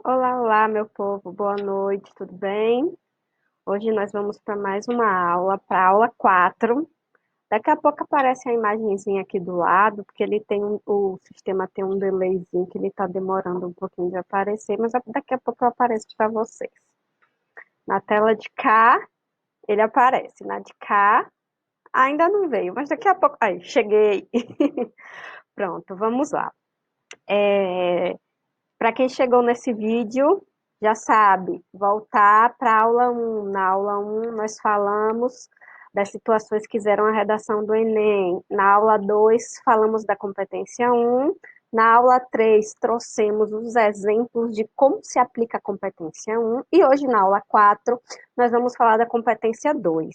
Olá, olá, meu povo, boa noite, tudo bem? Hoje nós vamos para mais uma aula, para a aula 4. Daqui a pouco aparece a imagenzinha aqui do lado, porque o sistema tem um delayzinho que ele está demorando um pouquinho de aparecer, mas daqui a pouco eu apareço para vocês. Na tela de cá, ele aparece, na de cá, ainda não veio, mas daqui a pouco. Aí, cheguei! Pronto, vamos lá. Para quem chegou nesse vídeo, já sabe, voltar para a aula 1. Na aula 1, nós falamos das situações que fizeram a redação do Enem. Na aula 2, falamos da competência 1. Na aula 3, trouxemos os exemplos de como se aplica a competência 1. E hoje, na aula 4, nós vamos falar da competência 2.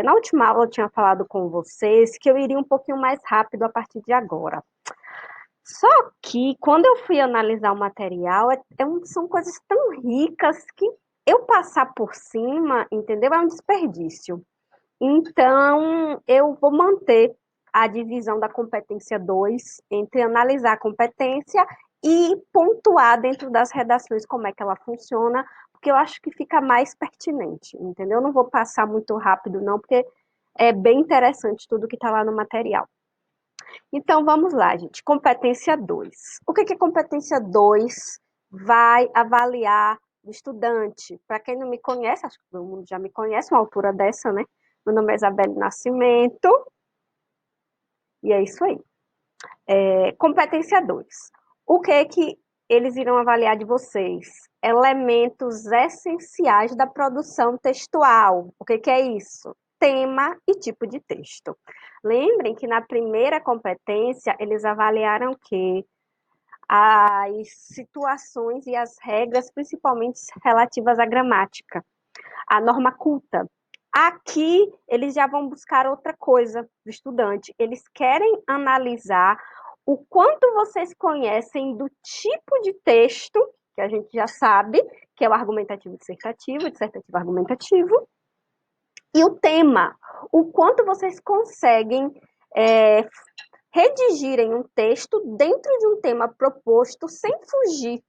Na última aula, eu tinha falado com vocês que eu iria um pouquinho mais rápido a partir de agora. Só que quando eu fui analisar o material, são coisas tão ricas que eu passar por cima, entendeu? É um desperdício. Então, eu vou manter a divisão da competência 2 entre analisar a competência e pontuar dentro das redações como é que ela funciona, porque eu acho que fica mais pertinente, entendeu? Eu não vou passar muito rápido, não, porque é bem interessante tudo que está lá no material. Então, vamos lá, gente. Competência 2. O que que a competência 2 vai avaliar do estudante? Para quem não me conhece, acho que todo mundo já me conhece, uma altura dessa, né? Meu nome é Isabelle Nascimento, e é isso aí. Competência 2. O que que eles irão avaliar de vocês? Elementos essenciais da produção textual. O que que é isso? Tema e tipo de texto. Lembrem que na primeira competência eles avaliaram que as situações e as regras, principalmente relativas à gramática, a norma culta. Aqui eles já vão buscar outra coisa do estudante. Eles querem analisar o quanto vocês conhecem do tipo de texto, que a gente já sabe, que é o argumentativo dissertativo, dissertativo argumentativo, e o tema, o quanto vocês conseguem é, redigirem um texto dentro de um tema proposto sem fugir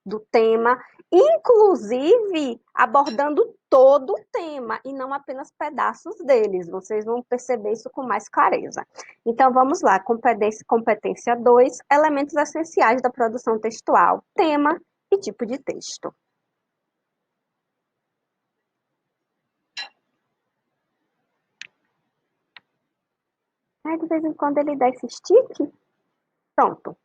do tema, inclusive abordando todo o tema e não apenas pedaços deles. Vocês vão perceber isso com mais clareza. Então vamos lá, competência 2, elementos essenciais da produção textual, tema e tipo de texto. Aí, de vez em quando ele dá esse stick. Pronto.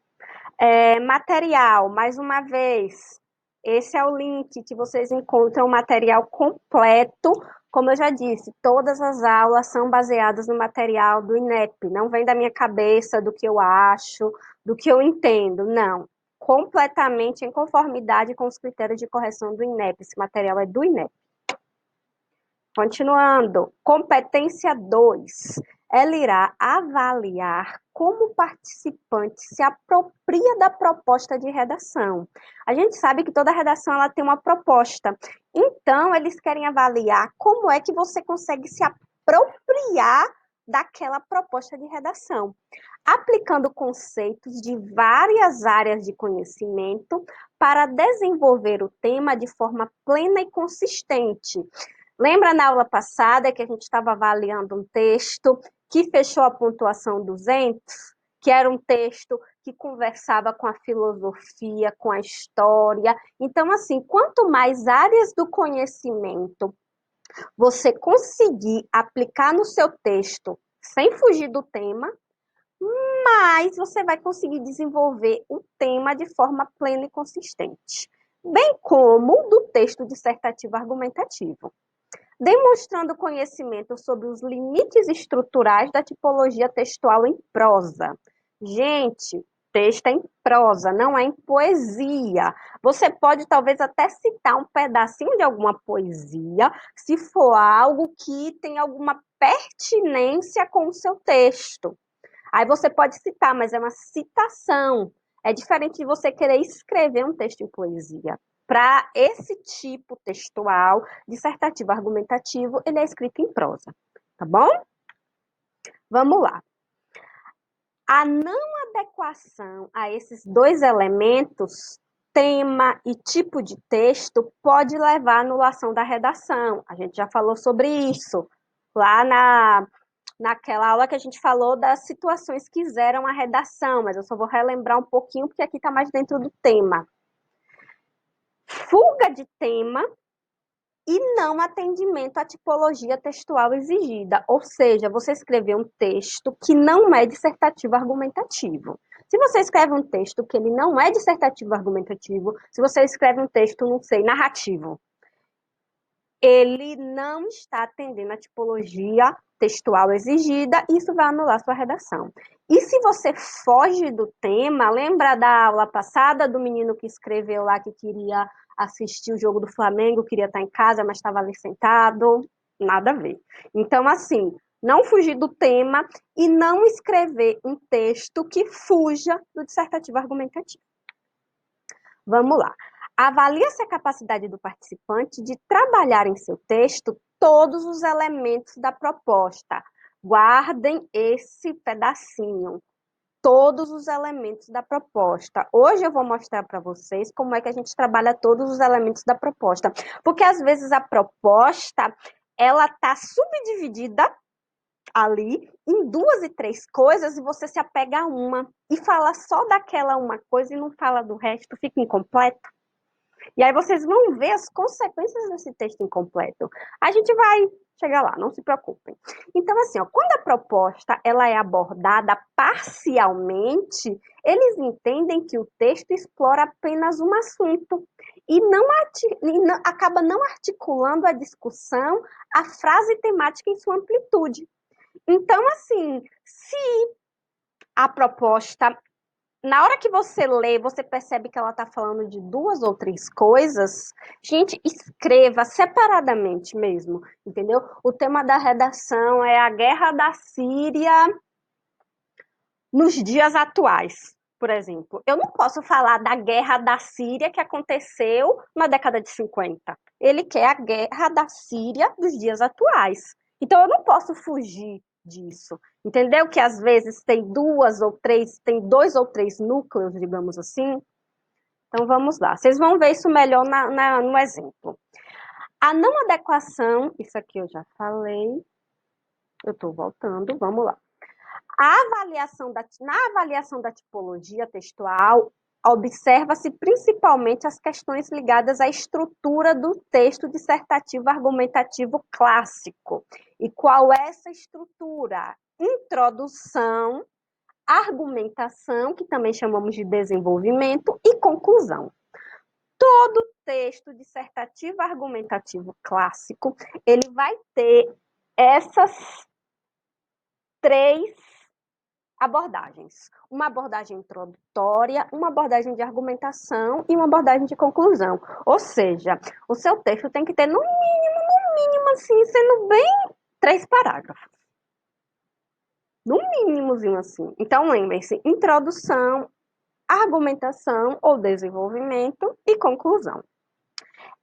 Material, mais uma vez, esse é o link que vocês encontram o material completo. Como eu já disse, todas as aulas são baseadas no material do INEP. Não vem da minha cabeça, do que eu acho, do que eu entendo. Não. Completamente em conformidade com os critérios de correção do INEP. Esse material é do INEP. Continuando, competência 2. Ela irá avaliar como o participante se apropria da proposta de redação. A gente sabe que toda redação ela tem uma proposta. Então, eles querem avaliar como é que você consegue se apropriar daquela proposta de redação, aplicando conceitos de várias áreas de conhecimento para desenvolver o tema de forma plena e consistente. Lembra na aula passada que a gente estava avaliando um texto que fechou a pontuação 200? Que era um texto que conversava com a filosofia, com a história. Então, assim, quanto mais áreas do conhecimento você conseguir aplicar no seu texto sem fugir do tema, mais você vai conseguir desenvolver o tema de forma plena e consistente, bem como do texto dissertativo argumentativo, demonstrando conhecimento sobre os limites estruturais da tipologia textual em prosa. Gente, texto é em prosa, não é em poesia. Você pode talvez até citar um pedacinho de alguma poesia, se for algo que tem alguma pertinência com o seu texto. Aí você pode citar, mas é uma citação. É diferente de você querer escrever um texto em poesia. Para esse tipo textual, dissertativo argumentativo, ele é escrito em prosa, tá bom? Vamos lá. A não adequação a esses dois elementos tema e tipo de texto pode levar à anulação da redação. A gente já falou sobre isso lá naquela aula que a gente falou das situações que geram a redação, mas eu só vou relembrar um pouquinho porque aqui está mais dentro do tema. Fuga de tema e não atendimento à tipologia textual exigida, ou seja, você escrever um texto que não é dissertativo argumentativo. Se você escreve um texto que ele não é dissertativo argumentativo, se você escreve um texto, não sei, narrativo, ele não está atendendo a tipologia textual exigida, isso vai anular sua redação. E se você foge do tema, lembra da aula passada do menino que escreveu lá que queria assistir o jogo do Flamengo, queria estar em casa, mas estava ali sentado? Nada a ver. Então, assim, não fugir do tema e não escrever um texto que fuja do dissertativo argumentativo. Vamos lá. Avalia-se a capacidade do participante de trabalhar em seu texto todos os elementos da proposta. Guardem esse pedacinho. Todos os elementos da proposta. Hoje eu vou mostrar para vocês como é que a gente trabalha todos os elementos da proposta. Porque às vezes a proposta, ela está subdividida ali em 2 e 3 coisas e você se apega a uma e fala só daquela uma coisa e não fala do resto, fica incompleto. E aí vocês vão ver as consequências desse texto incompleto. A gente vai chegar lá, não se preocupem. Então, assim, ó, quando a proposta ela é abordada parcialmente, eles entendem que o texto explora apenas um assunto e acaba não articulando a discussão, a frase temática em sua amplitude. Então, assim, se a proposta na hora que você lê, você percebe que ela está falando de 2 ou 3 coisas, gente, escreva separadamente mesmo, entendeu? O tema da redação é a guerra da Síria nos dias atuais, por exemplo. Eu não posso falar da guerra da Síria que aconteceu na década de 50. Ele quer a guerra da Síria dos dias atuais. Então eu não posso fugir disso. Entendeu? Que às vezes tem 2 ou 3, tem 2 ou 3 núcleos, digamos assim. Então vamos lá. Vocês vão ver isso melhor no exemplo. A não adequação, isso aqui eu já falei. Eu estou voltando, vamos lá. Na avaliação da tipologia textual, observa-se principalmente as questões ligadas à estrutura do texto dissertativo argumentativo clássico. E qual é essa estrutura? Introdução, argumentação, que também chamamos de desenvolvimento, e conclusão. Todo texto dissertativo argumentativo clássico, ele vai ter essas 3 abordagens. Uma abordagem introdutória, uma abordagem de argumentação e uma abordagem de conclusão. Ou seja, o seu texto tem que ter, no mínimo, assim, sendo bem 3 parágrafos. No mínimozinho assim. Então, lembrem-se, introdução, argumentação ou desenvolvimento e conclusão.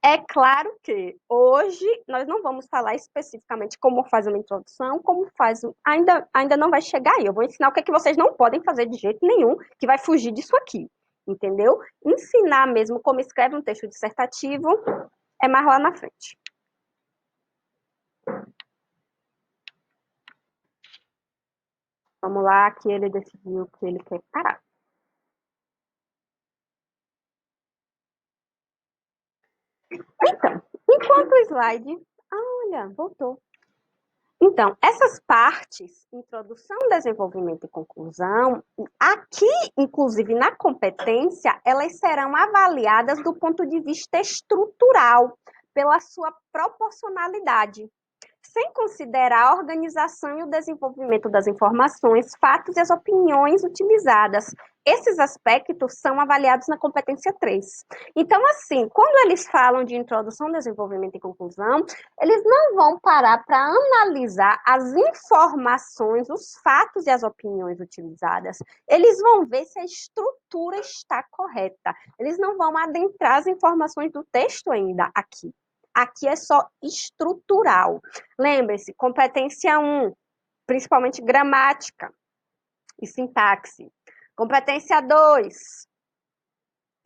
É claro que hoje nós não vamos falar especificamente como faz uma introdução, como faz. Ainda não vai chegar aí. Eu vou ensinar o que, é que vocês não podem fazer de jeito nenhum, que vai fugir disso aqui. Entendeu? Ensinar mesmo como escreve um texto dissertativo é mais lá na frente. Vamos lá, que ele decidiu que ele quer parar. Então, enquanto o slide. Olha, voltou. Então, essas partes, introdução, desenvolvimento e conclusão, aqui, inclusive na competência, elas serão avaliadas do ponto de vista estrutural, pela sua proporcionalidade, sem considerar a organização e o desenvolvimento das informações, fatos e as opiniões utilizadas. Esses aspectos são avaliados na competência 3. Então, assim, quando eles falam de introdução, desenvolvimento e conclusão, eles não vão parar para analisar as informações, os fatos e as opiniões utilizadas. Eles vão ver se a estrutura está correta. Eles não vão adentrar as informações do texto ainda aqui. Aqui é só estrutural. Lembre-se, competência 1, principalmente gramática e sintaxe. Competência 2,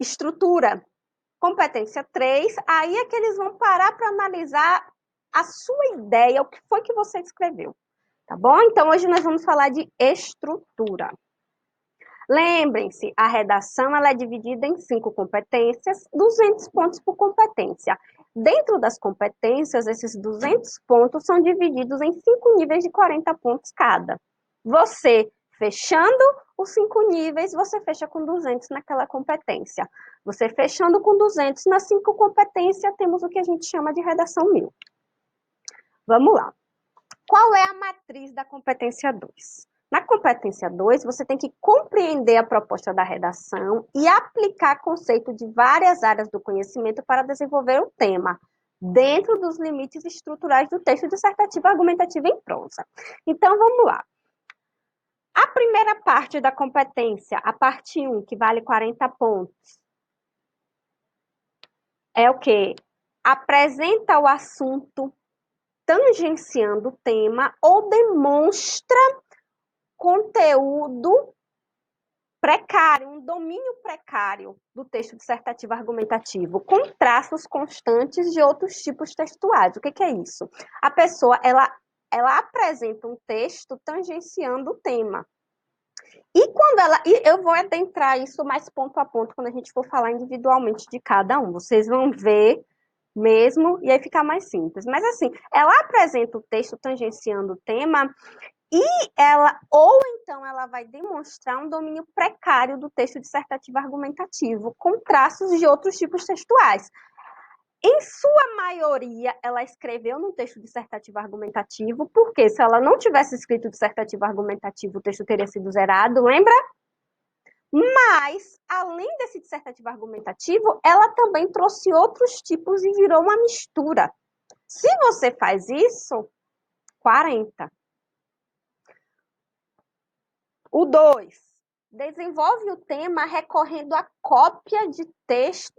estrutura. Competência 3, aí é que eles vão parar para analisar a sua ideia, o que foi que você escreveu. Tá bom? Então, hoje nós vamos falar de estrutura. Lembrem-se, a redação ela é dividida em 5 competências, 200 pontos por competência. Dentro das competências, esses 200 pontos são divididos em 5 níveis de 40 pontos cada. Você, fechando os 5 níveis, você fecha com 200 naquela competência. Você fechando com 200 nas 5 competências, temos o que a gente chama de redação 1000. Vamos lá. Qual é a matriz da competência 2? Na competência 2, você tem que compreender a proposta da redação e aplicar conceito de várias áreas do conhecimento para desenvolver o tema, dentro dos limites estruturais do texto dissertativo argumentativo em prosa. Então, vamos lá. A primeira parte da competência, a parte 1, que vale 40 pontos, é o quê? Apresenta o assunto tangenciando o tema ou demonstra conteúdo precário, um domínio precário do texto dissertativo argumentativo, com traços constantes de outros tipos textuais. O que é isso? A pessoa, ela apresenta um texto tangenciando o tema. E quando eu vou adentrar isso mais ponto a ponto quando a gente for falar individualmente de cada um. Vocês vão ver mesmo, e aí fica mais simples. Mas assim, ela apresenta o texto tangenciando o tema e ou então ela vai demonstrar um domínio precário do texto dissertativo argumentativo, com traços de outros tipos textuais. Em sua maioria, ela escreveu no texto dissertativo argumentativo, porque se ela não tivesse escrito dissertativo argumentativo, o texto teria sido zerado, lembra? Mas, além desse dissertativo argumentativo, ela também trouxe outros tipos e virou uma mistura. Se você faz isso, 40. O 2, desenvolve o tema recorrendo à cópia de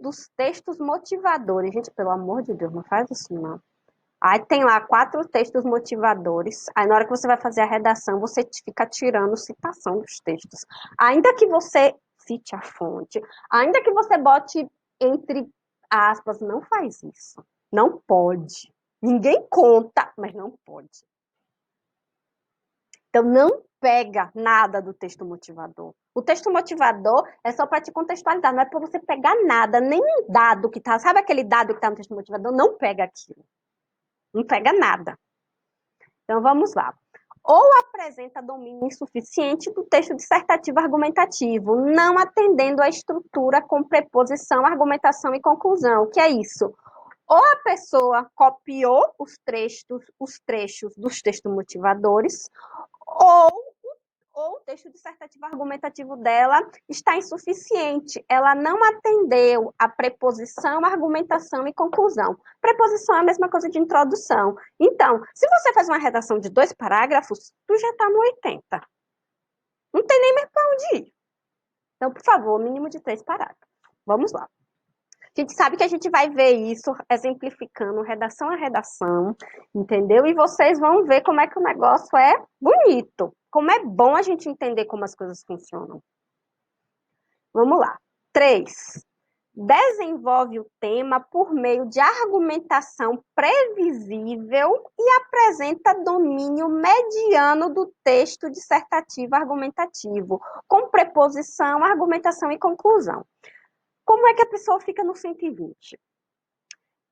dos textos motivadores. Gente, pelo amor de Deus, não faz isso não. Aí tem lá 4 textos motivadores. Aí na hora que você vai fazer a redação, você fica tirando citação dos textos. Ainda que você cite a fonte, ainda que você bote entre aspas, não faz isso. Não pode. Ninguém conta, mas não pode. Então, não pega nada do texto motivador. O texto motivador é só para te contextualizar, não é para você pegar nada, nem um dado que tá, sabe aquele dado que está no texto motivador? Não pega aquilo. Não pega nada. Então, vamos lá. Ou apresenta domínio insuficiente do texto dissertativo argumentativo, não atendendo à estrutura com preposição, argumentação e conclusão. O que é isso? Ou a pessoa copiou os trechos dos textos motivadores, ou o texto dissertativo argumentativo dela está insuficiente. Ela não atendeu a preposição, argumentação e conclusão. Preposição é a mesma coisa de introdução. Então, se você faz uma redação de 2 parágrafos, tu já está no 80. Não tem nem mais para onde ir. Então, por favor, mínimo de 3 parágrafos. Vamos lá. A gente sabe que a gente vai ver isso exemplificando redação a redação, entendeu? E vocês vão ver como é que o negócio é bonito, como é bom a gente entender como as coisas funcionam. Vamos lá. 3. Desenvolve o tema por meio de argumentação previsível e apresenta domínio mediano do texto dissertativo argumentativo, com preposição, argumentação e conclusão. Como é que a pessoa fica no 120?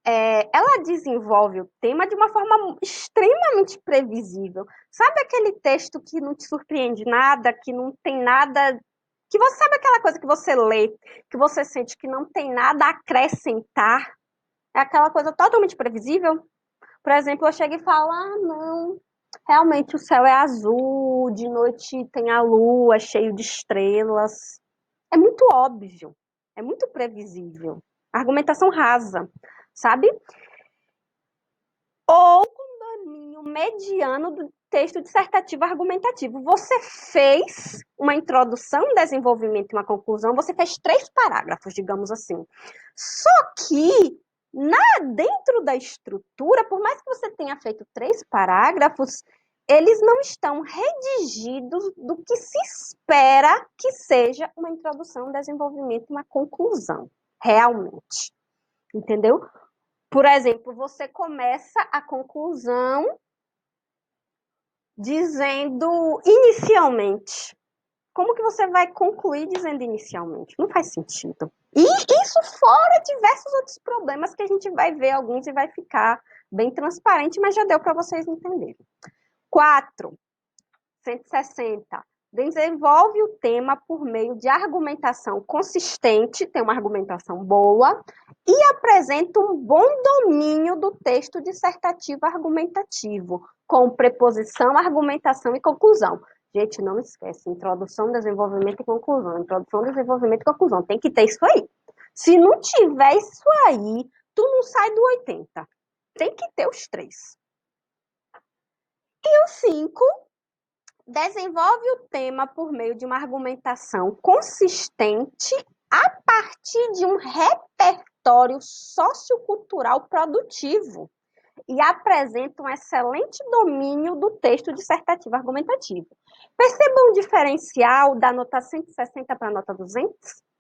Ela desenvolve o tema de uma forma extremamente previsível. Sabe aquele texto que não te surpreende nada, que não tem nada... Que você sabe aquela coisa que você lê, que você sente que não tem nada a acrescentar? É aquela coisa totalmente previsível? Por exemplo, eu chego e falo, não, realmente o céu é azul, de noite tem a lua, cheio de estrelas. É muito óbvio, é muito previsível. Argumentação rasa, sabe? Ou com domínio mediano do texto dissertativo argumentativo. Você fez uma introdução, um desenvolvimento e uma conclusão, você fez 3 parágrafos, digamos assim. Só que, dentro da estrutura, por mais que você tenha feito 3 parágrafos, eles não estão redigidos do que se espera que seja uma introdução, um desenvolvimento, uma conclusão, realmente. Entendeu? Por exemplo, você começa a conclusão dizendo inicialmente. Como que você vai concluir dizendo inicialmente? Não faz sentido. E isso fora diversos outros problemas que a gente vai ver alguns e vai ficar bem transparente, mas já deu para vocês entenderem. 4. 160. Desenvolve o tema por meio de argumentação consistente, tem uma argumentação boa, e apresenta um bom domínio do texto dissertativo argumentativo, com preposição, argumentação e conclusão. Gente, não esquece, introdução, desenvolvimento e conclusão. Introdução, desenvolvimento e conclusão. Tem que ter isso aí. Se não tiver isso aí, tu não sai do 80. Tem que ter os 3. E o 5, desenvolve o tema por meio de uma argumentação consistente a partir de um repertório sociocultural produtivo e apresenta um excelente domínio do texto dissertativo argumentativo. Percebam o diferencial da nota 160 para a nota 200?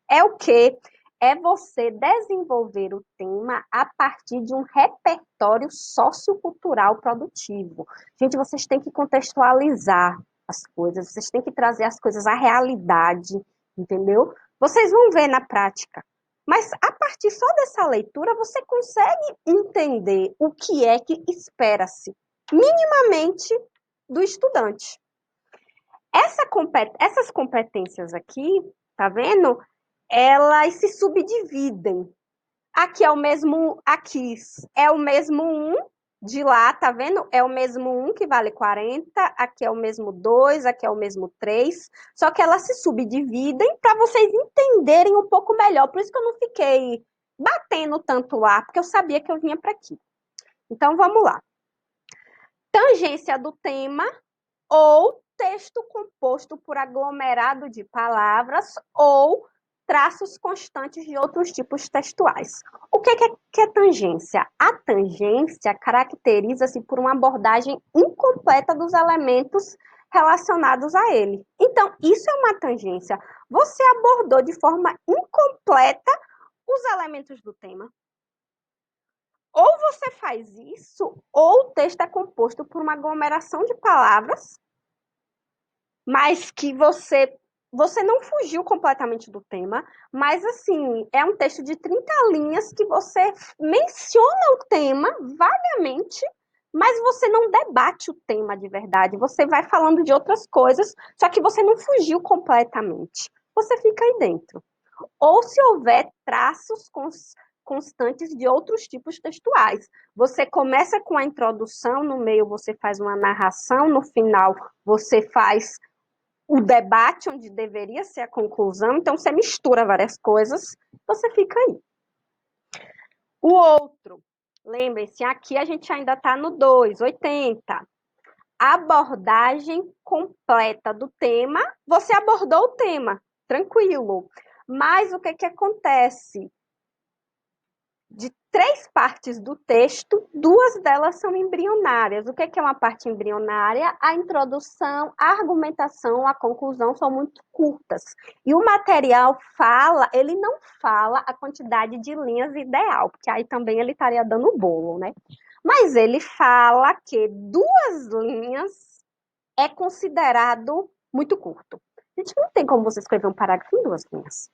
É o quê? É você desenvolver o tema a partir de um repertório sociocultural produtivo. Gente, vocês têm que contextualizar as coisas, vocês têm que trazer as coisas à realidade, entendeu? Vocês vão ver na prática. Mas a partir só dessa leitura, você consegue entender o que é que espera-se minimamente do estudante. Essas competências aqui, tá vendo? Elas se subdividem. Aqui é o mesmo, aqui é o mesmo 1 de lá, tá vendo? É o mesmo 1 que vale 40, aqui é o mesmo 2, aqui é o mesmo 3, só que elas se subdividem para vocês entenderem um pouco melhor. Por isso que eu não fiquei batendo tanto lá, porque eu sabia que eu vinha para aqui. Então vamos lá. Tangência do tema ou texto composto por aglomerado de palavras ou traços constantes de outros tipos textuais. O que é tangência? A tangência caracteriza-se por uma abordagem incompleta dos elementos relacionados a ele. Então, isso é uma tangência. Você abordou de forma incompleta os elementos do tema. Ou você faz isso, ou o texto é composto por uma aglomeração de palavras, mas que você não fugiu completamente do tema, mas assim, é um texto de 30 linhas que você menciona o tema vagamente, mas você não debate o tema de verdade, você vai falando de outras coisas, só que você não fugiu completamente. Você fica aí dentro. Ou se houver traços constantes de outros tipos textuais. Você começa com a introdução, no meio você faz uma narração, no final você faz o debate onde deveria ser a conclusão, então você mistura várias coisas, você fica aí. O outro, lembrem-se, aqui a gente ainda está no 2, 80. Abordagem completa do tema, você abordou o tema, tranquilo. Mas o que acontece? De 3 partes do texto, 2 delas são embrionárias. O que é uma parte embrionária? A introdução, a argumentação, a conclusão são muito curtas. E o material ele não fala a quantidade de linhas ideal, porque aí também ele estaria dando bolo, né? Mas ele fala que 2 linhas é considerado muito curto. A gente não tem como você escrever um parágrafo em 2 linhas.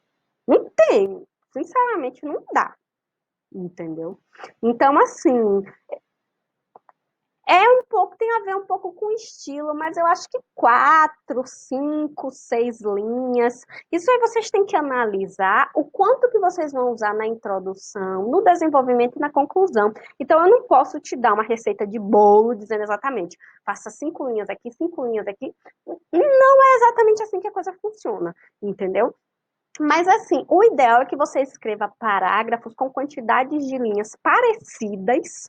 Não tem. Sinceramente, não dá. Entendeu? Então, assim, tem a ver um pouco com estilo, mas eu acho que 4, 5, 6 linhas. Isso aí vocês têm que analisar o quanto que vocês vão usar na introdução, no desenvolvimento e na conclusão. Então, eu não posso te dar uma receita de bolo dizendo exatamente, faça 5 linhas aqui, 5 linhas aqui. Não é exatamente assim que a coisa funciona, entendeu? Mas, assim, o ideal é que você escreva parágrafos com quantidades de linhas parecidas,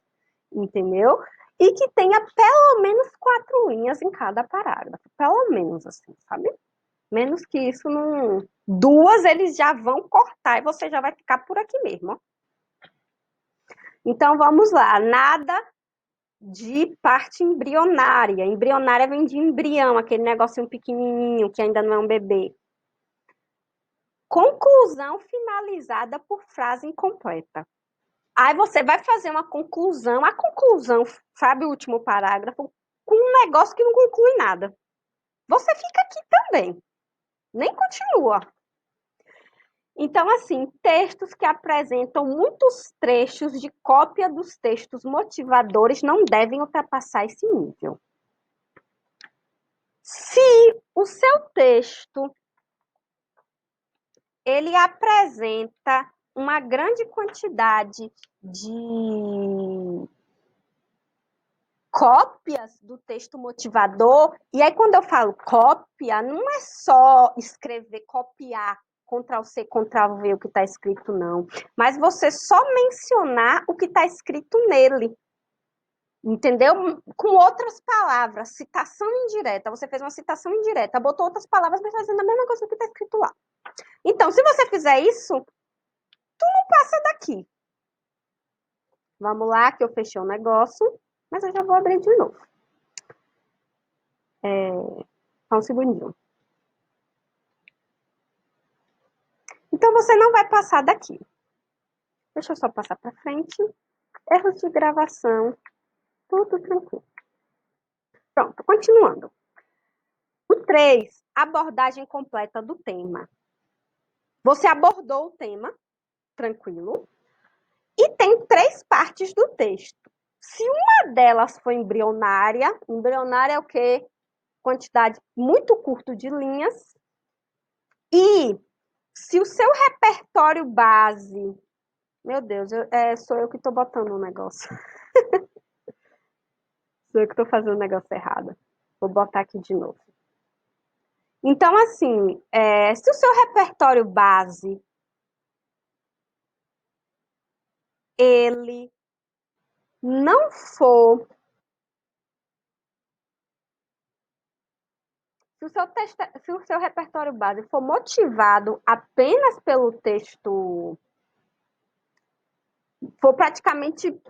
entendeu? E que tenha pelo menos 4 linhas em cada parágrafo. Pelo menos, assim, sabe? Menos que isso, não. 2 eles já vão cortar e você já vai ficar por aqui mesmo. Ó. Então, vamos lá. Nada de parte embrionária. Embrionária vem de embrião, aquele negocinho pequenininho que ainda não é um bebê. Conclusão finalizada por frase incompleta. Aí você vai fazer uma conclusão, a conclusão, sabe o último parágrafo, com um negócio que não conclui nada. Você fica aqui também, nem continua. Então, assim, textos que apresentam muitos trechos de cópia dos textos motivadores não devem ultrapassar esse nível. Se o seu texto ele apresenta uma grande quantidade de cópias do texto motivador, e aí quando eu falo cópia, não é só escrever, copiar, Ctrl+C, Ctrl+V o que está escrito, não. Mas você só mencionar o que está escrito nele. Entendeu? Com outras palavras, citação indireta. Você fez uma citação indireta, botou outras palavras, mas fazendo a mesma coisa que está escrito lá. Então, se você fizer isso, tu não passa daqui. Vamos lá, que eu fechei o negócio, mas eu já vou abrir de novo. Só um segundinho. Então, você não vai passar daqui. Deixa eu só passar para frente. Erros de gravação. Tudo tranquilo. Pronto, continuando. O 3, abordagem completa do tema. Você abordou o tema, tranquilo, e tem 3 partes do texto. Se uma delas for embrionária é o quê? Quantidade muito curta de linhas. E se o seu repertório base... Meu Deus, sou eu que estou botando o negócio. Sou eu que estou fazendo o negócio errado. Vou botar aqui de novo. Então, assim, se o seu repertório base, ele não for... Se o seu repertório base for motivado apenas pelo texto, for praticamente...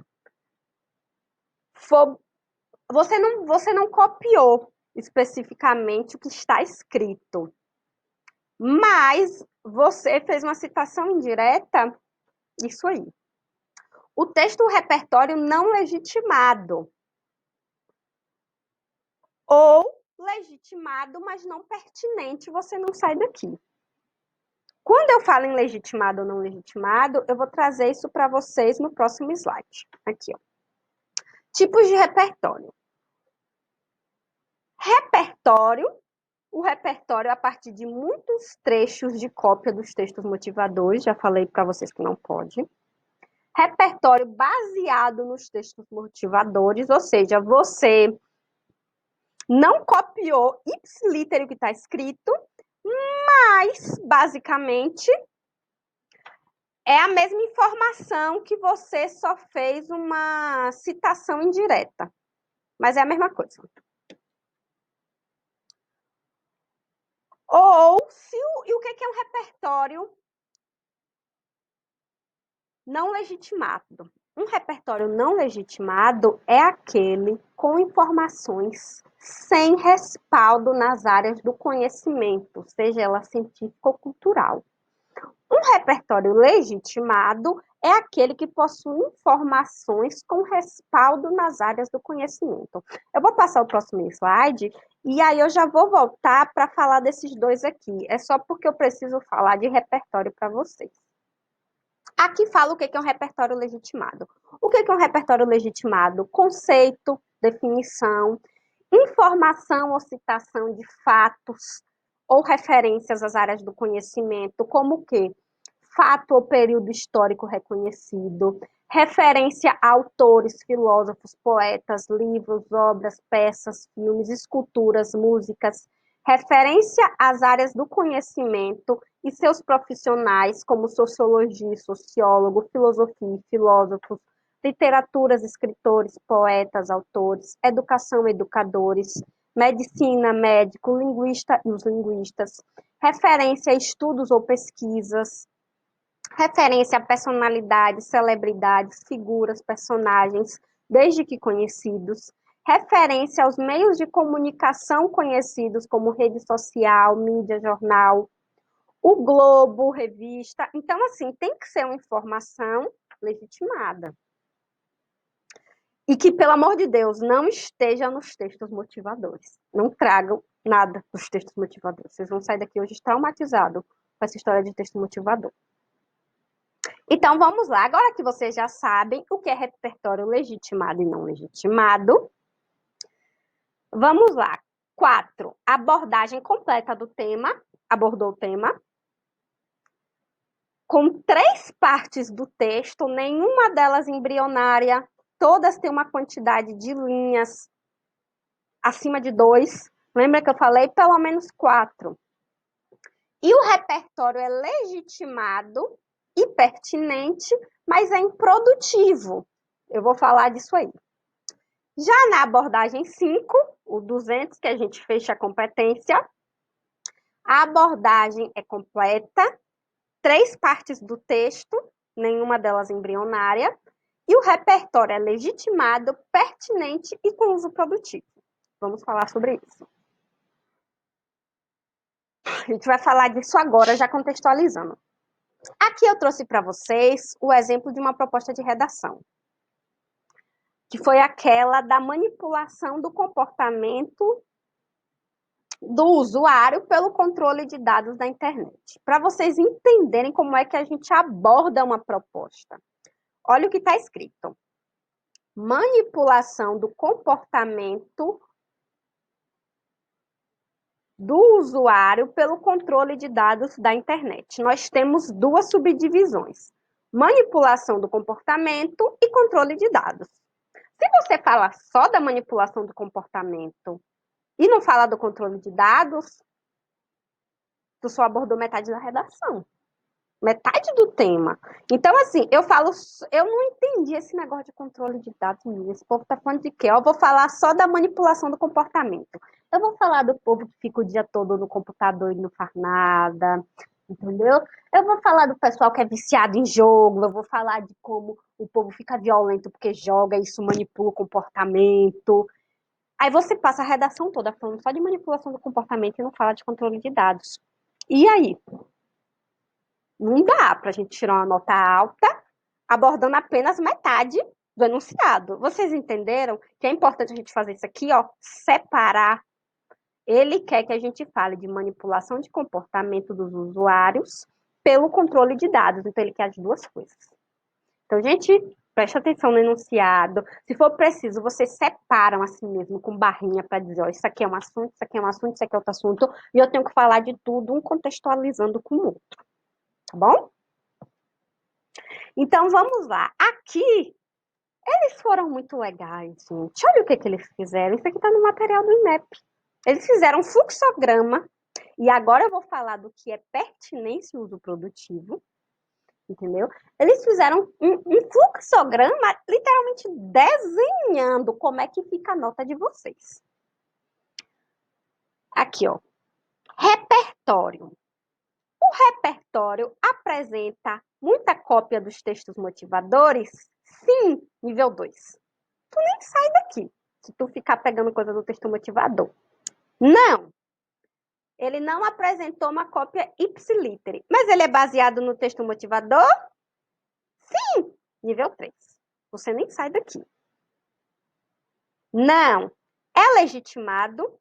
você não copiou especificamente o que está escrito, mas você fez uma citação indireta, isso aí. O texto repertório não legitimado. Ou legitimado, mas não pertinente, você não sai daqui. Quando eu falo em legitimado ou não legitimado, eu vou trazer isso para vocês no próximo slide. Aqui, ó. Tipos de repertório. Repertório. O repertório é a partir de muitos trechos de cópia dos textos motivadores, já falei para vocês que não pode. Repertório baseado nos textos motivadores, ou seja, você não copiou ipsiliter o que está escrito, mas, basicamente, é a mesma informação que você só fez uma citação indireta. Mas é a mesma coisa. E o que é um repertório não legitimado? Um repertório não legitimado é aquele com informações sem respaldo nas áreas do conhecimento, seja ela científica ou cultural. Um repertório legitimado é aquele que possui informações com respaldo nas áreas do conhecimento. Eu vou passar o próximo slide e aí eu já vou voltar para falar desses dois aqui. É só porque eu preciso falar de repertório para vocês. Aqui fala o que é um repertório legitimado. O que é um repertório legitimado? Conceito, definição, informação ou citação de fatos ou referências às áreas do conhecimento, como o quê? Fato ou período histórico reconhecido, referência a autores, filósofos, poetas, livros, obras, peças, filmes, esculturas, músicas, referência às áreas do conhecimento e seus profissionais, como sociologia, sociólogo, filosofia, filósofos, literaturas, escritores, poetas, autores, educação, educadores, medicina, médico, linguista e os linguistas, referência a estudos ou pesquisas, referência a personalidades, celebridades, figuras, personagens, desde que conhecidos, referência aos meios de comunicação conhecidos como rede social, mídia, jornal, o Globo, revista. Então, assim, tem que ser uma informação legitimada. E que, pelo amor de Deus, não esteja nos textos motivadores. Não tragam nada dos textos motivadores. Vocês vão sair daqui hoje traumatizados com essa história de texto motivador. Então, vamos lá. Agora que vocês já sabem o que é repertório legitimado e não legitimado, vamos lá. 4. Abordagem completa do tema. Abordou o tema. Com 3 partes do texto, nenhuma delas embrionária, todas têm uma quantidade de linhas acima de 2. Lembra que eu falei? Pelo menos 4. E o repertório é legitimado e pertinente, mas é improdutivo. Eu vou falar disso aí. Já na abordagem 5, o 200, que a gente fecha a competência, a abordagem é completa, 3 partes do texto, nenhuma delas embrionária, e o repertório é legitimado, pertinente e com uso produtivo. Vamos falar sobre isso. A gente vai falar disso agora, já contextualizando. Aqui eu trouxe para vocês o exemplo de uma proposta de redação, que foi aquela da manipulação do comportamento do usuário pelo controle de dados da internet. Para vocês entenderem como é que a gente aborda uma proposta. Olha o que está escrito. Manipulação do comportamento do usuário pelo controle de dados da internet. Nós temos 2 subdivisões: manipulação do comportamento e controle de dados. Se você falar só da manipulação do comportamento e não falar do controle de dados, tu só abordou metade da redação. Metade do tema. Então, assim, eu não entendi esse negócio de controle de dados. Esse povo tá falando de quê? Eu vou falar só da manipulação do comportamento. Eu vou falar do povo que fica o dia todo no computador e não faz nada, entendeu? Eu vou falar do pessoal que é viciado em jogo, eu vou falar de como o povo fica violento porque joga, isso manipula o comportamento. Aí você passa a redação toda falando só de manipulação do comportamento e não fala de controle de dados. E aí? Não dá para a gente tirar uma nota alta abordando apenas metade do enunciado. Vocês entenderam que é importante a gente fazer isso aqui, ó, separar. Ele quer que a gente fale de manipulação de comportamento dos usuários pelo controle de dados. Então, ele quer as 2 coisas. Então, gente, preste atenção no enunciado. Se for preciso, vocês separam assim mesmo, com barrinha, para dizer, ó, isso aqui é um assunto, isso aqui é um assunto, isso aqui é outro assunto. E eu tenho que falar de tudo, um contextualizando com o outro. Tá bom? Então, vamos lá. Aqui, eles foram muito legais, gente. Olha o que eles fizeram. Isso aqui está no material do INEP. Eles fizeram um fluxograma. E agora eu vou falar do que é pertinência e uso produtivo. Entendeu? Eles fizeram um fluxograma, literalmente desenhando como é que fica a nota de vocês. Aqui, ó. Repertório. O repertório apresenta muita cópia dos textos motivadores? Sim, nível 2. Tu nem sai daqui se tu ficar pegando coisa do texto motivador. Não. Ele não apresentou uma cópia ipsiliter, mas ele é baseado no texto motivador? Sim, nível 3. Você nem sai daqui. Não. É legitimado?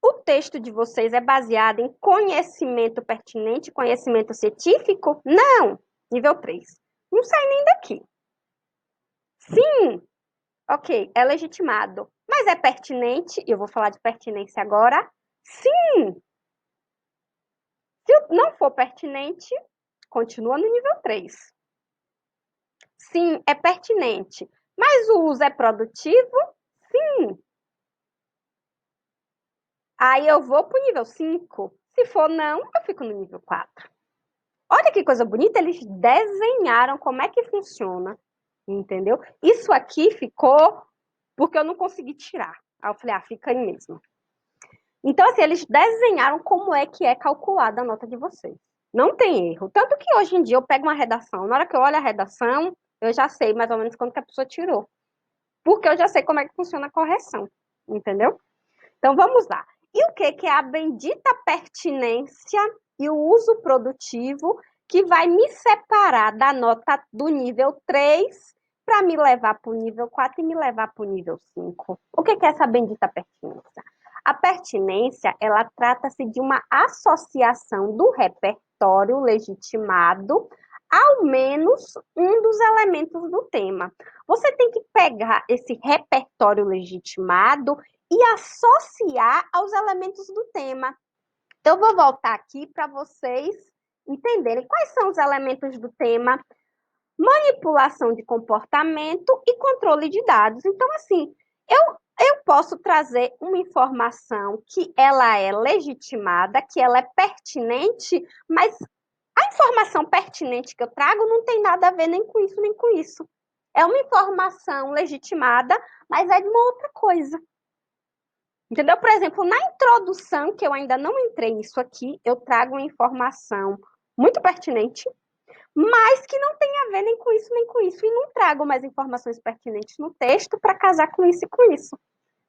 O texto de vocês é baseado em conhecimento pertinente, conhecimento científico? Não. Nível 3. Não sai nem daqui. Sim. Ok, é legitimado. Mas é pertinente? Eu vou falar de pertinência agora. Sim. Se não for pertinente, continua no nível 3. Sim, é pertinente. Mas o uso é produtivo? Sim. Aí eu vou para o nível 5. Se for não, eu fico no nível 4. Olha que coisa bonita, eles desenharam como é que funciona, entendeu? Isso aqui ficou porque eu não consegui tirar. Aí eu falei, fica aí mesmo. Então, assim, eles desenharam como é que é calculada a nota de vocês. Não tem erro. Tanto que hoje em dia eu pego uma redação, na hora que eu olho a redação, eu já sei mais ou menos quanto que a pessoa tirou. porque eu já sei como é que funciona a correção, entendeu? Então vamos lá. E o que é a bendita pertinência e o uso produtivo que vai me separar da nota do nível 3 para me levar para o nível 4 e me levar para o nível 5? O que é essa bendita pertinência? A pertinência, ela trata-se de uma associação do repertório legitimado ao menos um dos elementos do tema. Você tem que pegar esse repertório legitimado e associar aos elementos do tema. Eu vou voltar aqui para vocês entenderem quais são os elementos do tema: manipulação de comportamento e controle de dados. Então, assim, eu posso trazer uma informação que ela é legitimada, que ela é pertinente, mas a informação pertinente que eu trago não tem nada a ver nem com isso, nem com isso. É uma informação legitimada, mas é de uma outra coisa. Entendeu? Por exemplo, na introdução, que eu ainda não entrei nisso aqui, eu trago uma informação muito pertinente, mas que não tem a ver nem com isso, nem com isso, e não trago mais informações pertinentes no texto para casar com isso e com isso.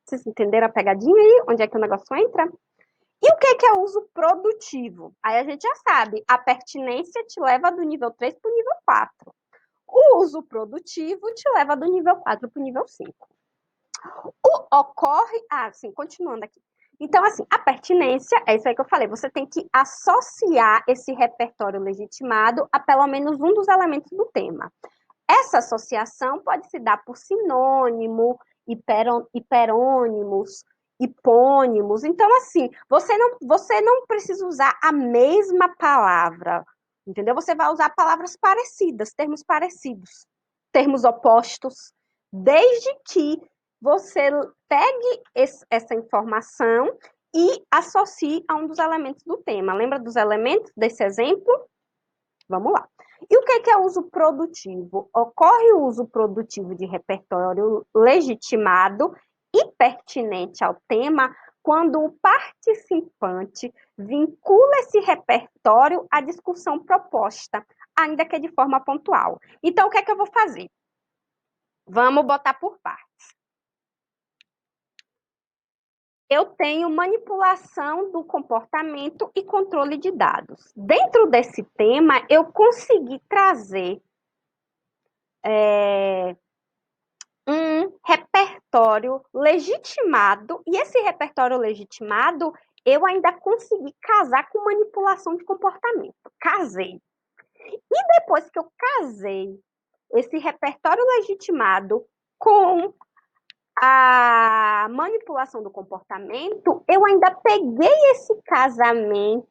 Vocês entenderam a pegadinha aí? Onde é que o negócio entra? E o que é o uso produtivo? Aí a gente já sabe, a pertinência te leva do nível 3 para o nível 4. O uso produtivo te leva do nível 4 para o nível 5. Ocorre. Ah, sim, continuando aqui. Então, assim, a pertinência, é isso aí que eu falei, você tem que associar esse repertório legitimado a pelo menos um dos elementos do tema. Essa associação pode se dar por sinônimo, hiperônimos, hipônimos. Então, assim, você não precisa usar a mesma palavra, entendeu? Você vai usar palavras parecidas, termos termos opostos, desde que você pegue essa informação e associe a um dos elementos do tema. Lembra dos elementos desse exemplo? Vamos lá. E o que é uso produtivo? Ocorre o uso produtivo de repertório legitimado e pertinente ao tema quando o participante vincula esse repertório à discussão proposta, ainda que de forma pontual. Então, o que é que eu vou fazer? Vamos botar por partes. Eu tenho manipulação do comportamento e controle de dados. Dentro desse tema, eu consegui trazer um repertório legitimado, e esse repertório legitimado eu ainda consegui casar com manipulação de comportamento. Casei. E depois que eu casei esse repertório legitimado com a manipulação do comportamento, eu ainda peguei esse casamento,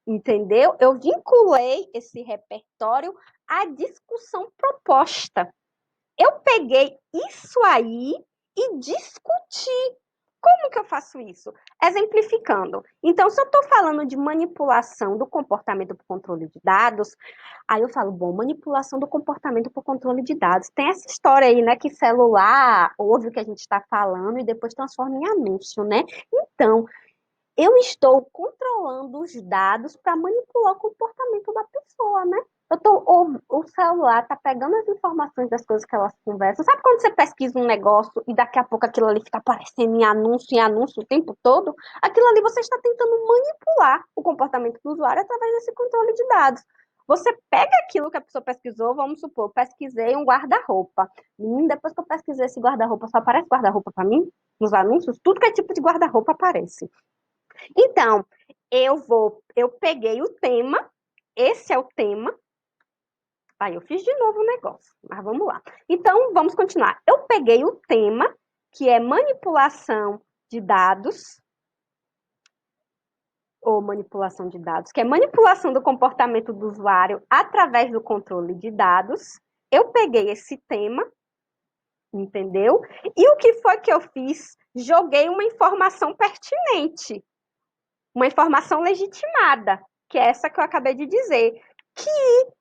entendeu? Eu vinculei esse repertório à discussão proposta. Eu peguei isso aí e discuti. Como que eu faço isso? Exemplificando. Então, se eu estou falando de manipulação do comportamento para o controle de dados, aí eu falo, bom, manipulação do comportamento para o controle de dados. Tem essa história aí, né, que celular ouve o que a gente está falando e depois transforma em anúncio, né? Então, eu estou controlando os dados para manipular o comportamento da pessoa, né? O celular tá pegando as informações das coisas que elas conversam. Sabe quando você pesquisa um negócio e daqui a pouco aquilo ali fica aparecendo em anúncio o tempo todo? Aquilo ali você está tentando manipular o comportamento do usuário através desse controle de dados. Você pega aquilo que a pessoa pesquisou, vamos supor, pesquisei um guarda-roupa. Depois que eu pesquisei esse guarda-roupa, só aparece guarda-roupa para mim? Nos anúncios, tudo que é tipo de guarda-roupa aparece. Então, eu peguei o tema, esse é o tema. Aí eu fiz de novo o negócio, mas vamos lá. Então, vamos continuar. Eu peguei o tema, que é manipulação de dados, ou manipulação de dados, que é manipulação do comportamento do usuário através do controle de dados. Eu peguei esse tema, entendeu? E o que foi que eu fiz? Joguei uma informação pertinente, uma informação legitimada, que é essa que eu acabei de dizer, que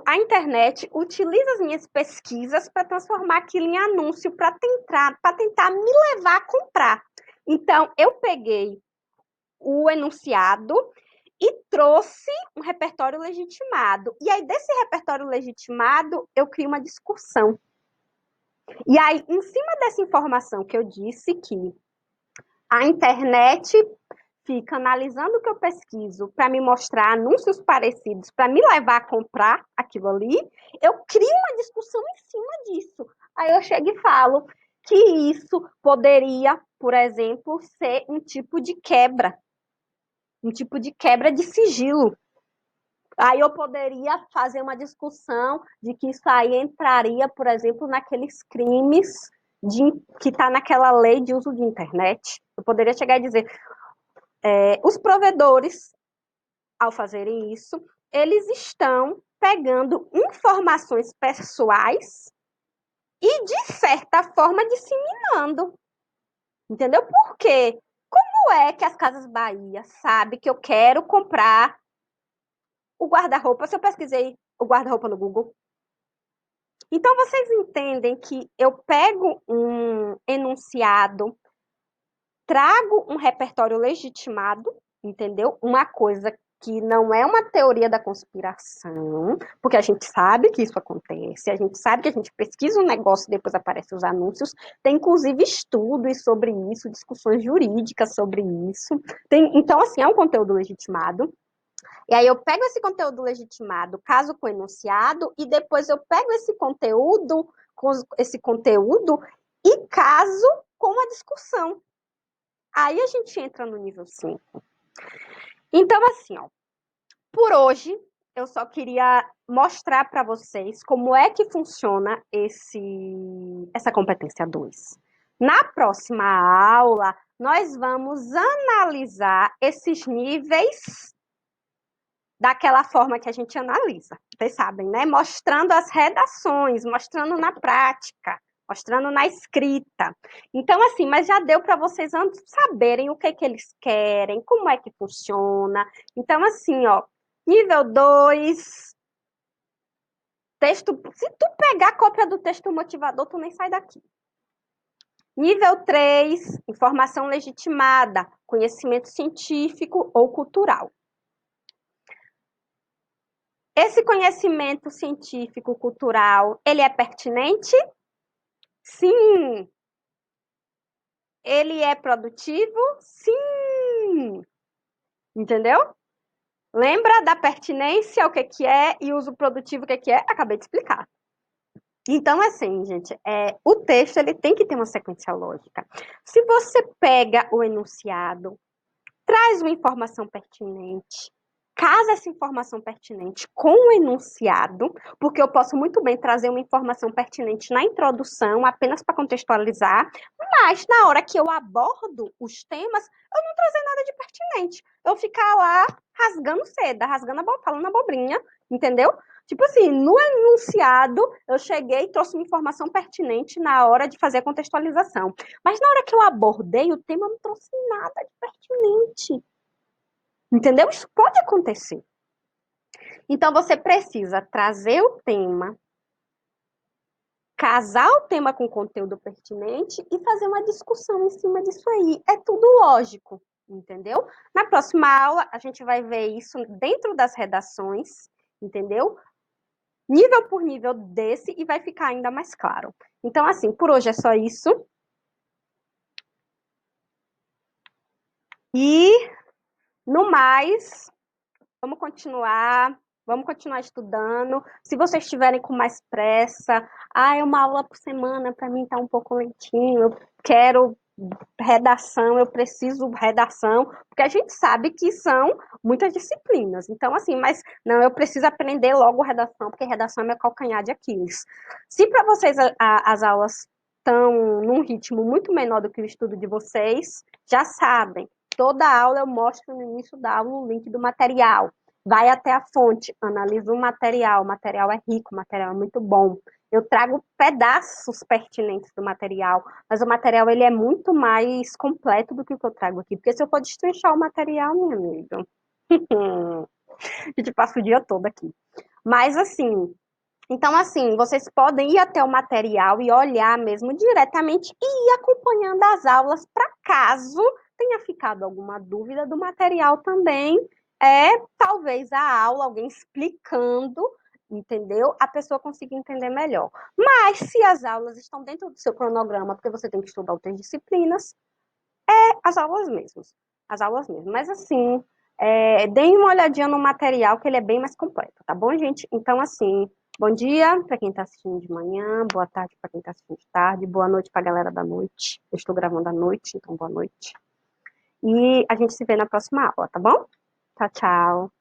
a internet utiliza as minhas pesquisas para transformar aquilo em anúncio, para tentar me levar a comprar. Então, eu peguei o enunciado e trouxe um repertório legitimado. E aí, desse repertório legitimado, eu crio uma discussão. E aí, em cima dessa informação que eu disse que a internet fica analisando o que eu pesquiso para me mostrar anúncios parecidos, para me levar a comprar aquilo ali, eu crio uma discussão em cima disso. Aí eu chego e falo que isso poderia, por exemplo, ser um tipo de quebra de sigilo. Aí eu poderia fazer uma discussão de que isso aí entraria, por exemplo, naqueles crimes que está naquela lei de uso de internet. Eu poderia chegar e dizer, os provedores, ao fazerem isso, eles estão pegando informações pessoais e, de certa forma, disseminando. Entendeu? Por quê? Como é que as Casas Bahia sabem que eu quero comprar o guarda-roupa? Se eu pesquisei o guarda-roupa no Google. Então, vocês entendem que eu pego um enunciado, trago um repertório legitimado, entendeu? Uma coisa que não é uma teoria da conspiração, porque a gente sabe que isso acontece, a gente sabe que a gente pesquisa um negócio e depois aparecem os anúncios, tem inclusive estudos sobre isso, discussões jurídicas sobre isso. Então, assim, é um conteúdo legitimado. E aí eu pego esse conteúdo legitimado, caso com o enunciado, e depois eu pego esse conteúdo e caso com a discussão. Aí a gente entra no nível 5. Então, assim, ó, por hoje, eu só queria mostrar para vocês como é que funciona essa competência 2. Na próxima aula, nós vamos analisar esses níveis daquela forma que a gente analisa, vocês sabem, né? Mostrando as redações, mostrando na prática, mostrando na escrita. Então, assim, mas já deu para vocês antes saberem o que que eles querem, como é que funciona. Então, assim, ó, nível 2, texto, se tu pegar a cópia do texto motivador, tu nem sai daqui. Nível 3, informação legitimada, conhecimento científico ou cultural. Esse conhecimento científico, cultural, ele é pertinente? Sim. Ele é produtivo? Sim. Entendeu? Lembra da pertinência, o que que é, e uso produtivo, o que que é? Acabei de explicar. Então, assim, gente, o texto ele tem que ter uma sequência lógica. Se você pega o enunciado, traz uma informação pertinente, casa essa informação pertinente com o enunciado, porque eu posso muito bem trazer uma informação pertinente na introdução, apenas para contextualizar, mas na hora que eu abordo os temas, eu não trazer nada de pertinente. Eu ficar lá rasgando seda, falando abobrinha, entendeu? Tipo assim, no enunciado, eu cheguei e trouxe uma informação pertinente na hora de fazer a contextualização. Mas na hora que eu abordei o tema, eu não trouxe nada de pertinente. Entendeu? Isso pode acontecer. Então, você precisa trazer o tema, casar o tema com conteúdo pertinente e fazer uma discussão em cima disso aí. É tudo lógico, entendeu? Na próxima aula, a gente vai ver isso dentro das redações, entendeu? Nível por nível desse e vai ficar ainda mais claro. Então, assim, por hoje é só isso. E, no mais, vamos continuar estudando. Se vocês estiverem com mais pressa, é uma aula por semana, para mim tá um pouco lentinho, eu quero redação, eu preciso redação, porque a gente sabe que são muitas disciplinas. Então, assim, mas não, eu preciso aprender logo redação, porque redação é meu calcanhar de Aquiles. Se para vocês as aulas estão num ritmo muito menor do que o estudo de vocês, já sabem, toda aula eu mostro no início da aula o link do material. Vai até a fonte, analisa o material é rico, o material é muito bom. Eu trago pedaços pertinentes do material, mas o material ele é muito mais completo do que o que eu trago aqui, porque se eu for destrinchar o material, meu amigo, a gente passa o dia todo aqui. Mas assim, então assim, vocês podem ir até o material e olhar mesmo diretamente e ir acompanhando as aulas para caso tenha ficado alguma dúvida do material também, talvez a aula, alguém explicando entendeu? A pessoa consiga entender melhor. Mas se as aulas estão dentro do seu cronograma, porque você tem que estudar outras disciplinas, as aulas mesmas. As aulas mesmas. Mas assim, deem uma olhadinha no material, que ele é bem mais completo, tá bom, gente? Então, assim, bom dia para quem está assistindo de manhã, boa tarde para quem está assistindo de tarde, boa noite para a galera da noite. Eu estou gravando à noite, então boa noite. E a gente se vê na próxima aula, tá bom? Tchau, tchau.